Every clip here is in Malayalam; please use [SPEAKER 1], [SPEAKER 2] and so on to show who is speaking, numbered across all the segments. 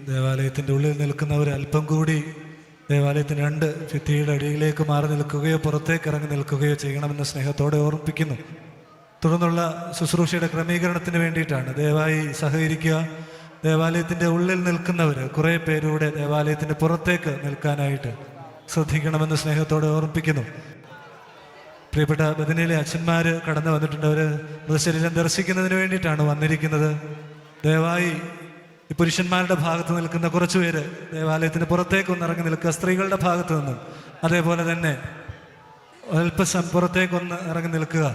[SPEAKER 1] ദേവാലയത്തിൻ്റെ ഉള്ളിൽ നിൽക്കുന്നവർ അല്പം കൂടി ദേവാലയത്തിന് 2 ഭിത്തിയുടെ അടിയിലേക്ക് മാറി നിൽക്കുകയോ പുറത്തേക്ക് ഇറങ്ങി നിൽക്കുകയോ ചെയ്യണമെന്ന് സ്നേഹത്തോടെ ഓർമ്മിപ്പിക്കുന്നു. തുടർന്നുള്ള ശുശ്രൂഷയുടെ ക്രമീകരണത്തിന് വേണ്ടിയിട്ടാണ്. ദയവായി സഹകരിക്കുക. ദേവാലയത്തിൻ്റെ ഉള്ളിൽ നിൽക്കുന്നവർ കുറേ പേരൂടെ ദേവാലയത്തിൻ്റെ പുറത്തേക്ക് നിൽക്കാനായിട്ട് ശ്രദ്ധിക്കണമെന്ന് സ്നേഹത്തോടെ ഓർമ്മിപ്പിക്കുന്നു. പ്രിയപ്പെട്ട ബദനിയിലെ അച്ഛന്മാർ കടന്നു വന്നിട്ടുണ്ട്. അവർ മൃതശരീരം ദർശിക്കുന്നതിന് വേണ്ടിയിട്ടാണ് വന്നിരിക്കുന്നത്. ദയവായി ഈ പുരുഷന്മാരുടെ ഭാഗത്ത് നിൽക്കുന്ന കുറച്ചു പേര് ദേവാലയത്തിന് പുറത്തേക്കൊന്ന് ഇറങ്ങി നിൽക്കുക. സ്ത്രീകളുടെ ഭാഗത്ത് നിന്നും അതേപോലെ തന്നെ അല്പം പുറത്തേക്കൊന്ന് ഇറങ്ങി നിൽക്കുക.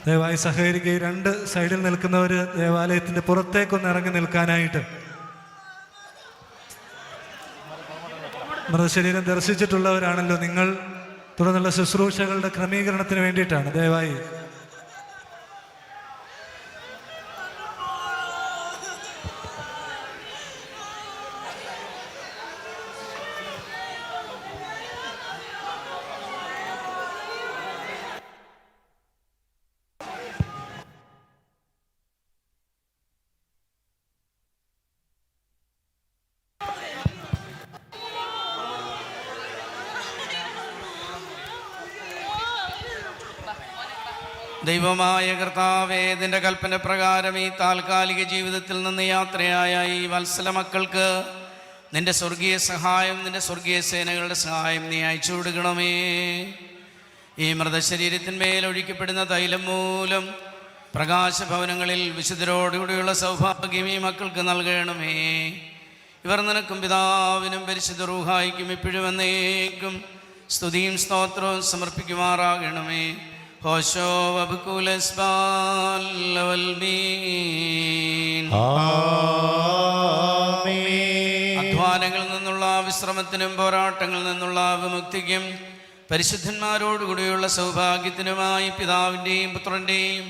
[SPEAKER 1] ദയവായി സഹകരിക്കുക. 2 സൈഡിൽ നിൽക്കുന്നവർ ദേവാലയത്തിൻ്റെ പുറത്തേക്കൊന്ന് ഇറങ്ങി നിൽക്കാനായിട്ട്. മൃതശരീരം ദർശിച്ചിട്ടുള്ളവരാണല്ലോ നിങ്ങൾ. തുടർന്നുള്ള ശുശ്രൂഷകളുടെ ക്രമീകരണത്തിന് വേണ്ടിയിട്ടാണ്. ദയവായി
[SPEAKER 2] ദൈവമായ കർത്താവേ, നിന്റെ കൽപ്പന പ്രകാരം ഈ താൽക്കാലിക ജീവിതത്തിൽ നിന്ന് യാത്രയായ ഈ വത്സല മക്കൾക്ക് നിന്റെ സ്വർഗീയ സഹായം, നിന്റെ സ്വർഗീയ സേനകളുടെ സഹായം നീ അയച്ചു കൊടുക്കണമേ. ഈ മൃതശരീരത്തിന്മേൽ ഒഴിക്കപ്പെടുന്ന തൈലം മൂലം പ്രകാശഭവനങ്ങളിൽ വിശുദ്ധരോടുകൂടിയുള്ള സൗഭാഗ്യം ഈ മക്കൾക്ക് നൽകണമേ. ഇവർ നിനക്കും പിതാവിനും പരിശുദ്ധ റൂഹായിക്കും ഇപ്പോഴും എന്നേക്കും സ്തുതിയും സ്തോത്രവും സമർപ്പിക്കുമാറാകണമേ. ഹോശോ വബുകുലസ്ബാൽ വൽമീൻ. അധ്വാനങ്ങളിൽ നിന്നുള്ള വിശ്രമത്തിനും പോരാട്ടങ്ങളിൽ നിന്നുള്ള വിമുക്തിക്കും പരിശുദ്ധന്മാരോടുകൂടിയുള്ള സൗഭാഗ്യത്തിനുമായി പിതാവിൻ്റെയും പുത്രൻ്റെയും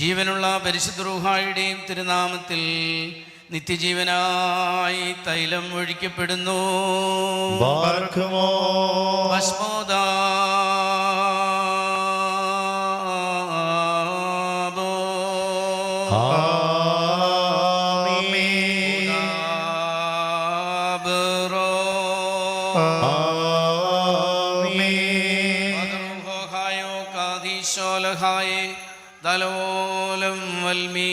[SPEAKER 2] ജീവനുള്ള പരിശുദ്ധ റൂഹായുടെയും തിരുനാമത്തിൽ നിത്യജീവനായി തൈലം ഒഴിക്കപ്പെടുന്നു. ഭസ്മോദാ ദലോലം വൽമീൻ.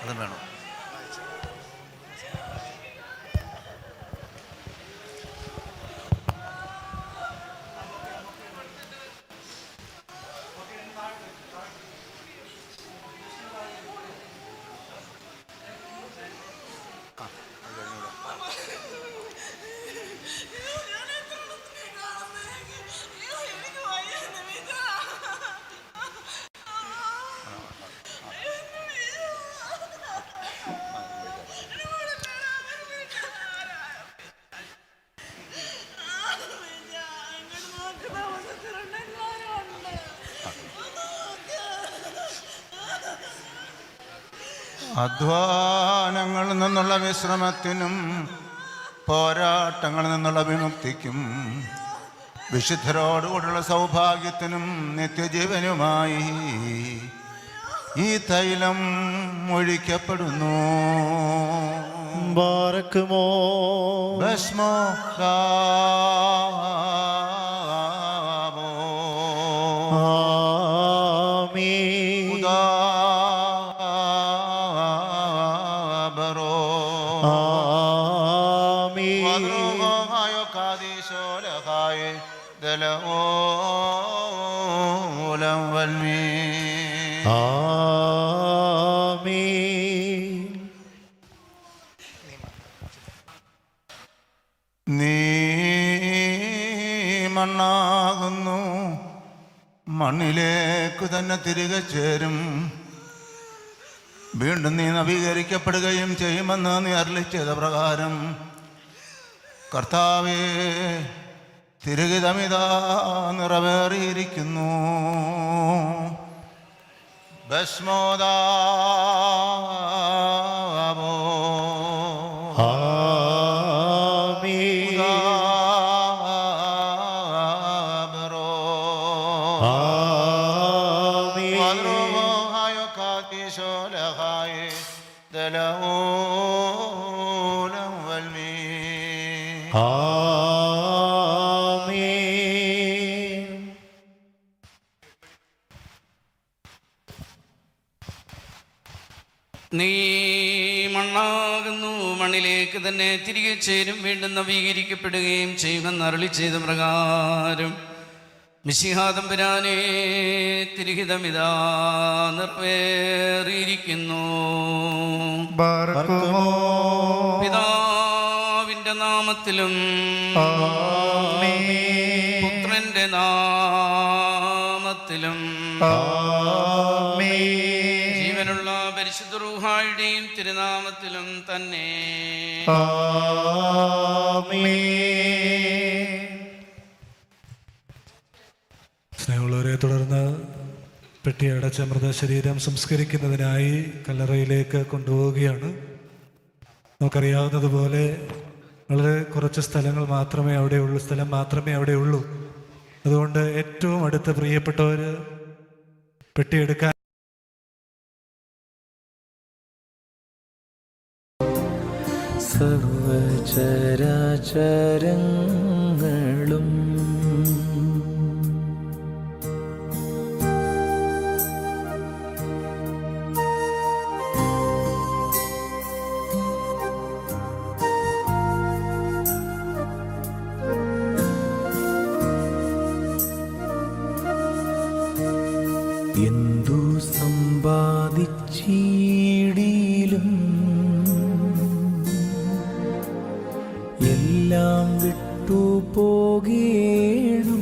[SPEAKER 2] അതും വേണം.
[SPEAKER 3] അധ്വാനങ്ങളിൽ നിന്നുള്ള വിശ്രമത്തിനും പോരാട്ടങ്ങളിൽ നിന്നുള്ള വിമുക്തിക്കും വിശുദ്ധരോടുകൂടിയുള്ള സൗഭാഗ്യത്തിനും നിത്യജീവനുമായി ഈ തൈലം ഒഴിക്കപ്പെടുന്നു.
[SPEAKER 4] ബാരക്കുമോ
[SPEAKER 3] ഭസ്മോ നീ മണ്ണാകുന്നു, മണ്ണിലേക്കു തന്നെ തിരികെ ചേരും. വീണ്ടും നീ നവീകരിക്കപ്പെടുകയും ചെയ്യുമെന്ന് നീ അരുളിച്ചത് പ്രകാരം കർത്താവേ, തിരുഹിതമിതാ നിറവേറിയിരിക്കുന്നു. ഭസ്മോദാവോ
[SPEAKER 4] ആമീൻ
[SPEAKER 3] ഉദാബറോ
[SPEAKER 4] ആമീൻ
[SPEAKER 3] വദ്രോഹായോ കാത്തിശോലഹായേ ദലഊലം വൽമീ
[SPEAKER 4] ആമീൻ.
[SPEAKER 2] നീ മണ്ണാകുന്നു, മണ്ണിലേക്ക് തന്നെ തിരികെ ചേരും, വീണ്ടും നവീകരിക്കപ്പെടുകയും ചെയ്യുമെന്ന് അരുളി ചെയ്ത പ്രകാരം മിശിഹാതമ്പുരാനെ, തിരുഹിതമിതാ നിറവേറിയിരിക്കുന്നു.
[SPEAKER 4] ബാറക്കുമോ
[SPEAKER 2] പിതാവിൻ്റെ നാമത്തിലും
[SPEAKER 4] ആമീൻ
[SPEAKER 2] പുത്രൻ്റെ നാമത്തിലും
[SPEAKER 4] ആമീൻ
[SPEAKER 2] ജീവനുള്ള പരിശുദ്ധ റൂഹായുടെയും തിരുനാമത്തിലും തന്നെ.
[SPEAKER 4] ആമീൻ.
[SPEAKER 1] സ്നേഹമുള്ളവരെ, തുടർന്ന് പെട്ടി അടച്ച മൃതശരീരം സംസ്കരിക്കുന്നതിനായി കല്ലറയിലേക്ക് കൊണ്ടുപോവുകയാണ്. നമുക്കറിയാവുന്നതുപോലെ വളരെ കുറച്ച് സ്ഥലം മാത്രമേ അവിടെ ഉള്ളൂ. അതുകൊണ്ട് ഏറ്റവും അടുത്ത പ്രിയപ്പെട്ടവർ പെട്ടിയെടുക്കാൻ
[SPEAKER 4] സർവചരാചരങ്ങളും എന്തു സമ്പാദിച്ചിടിലും എല്ലാം വിട്ടു പോകേണം,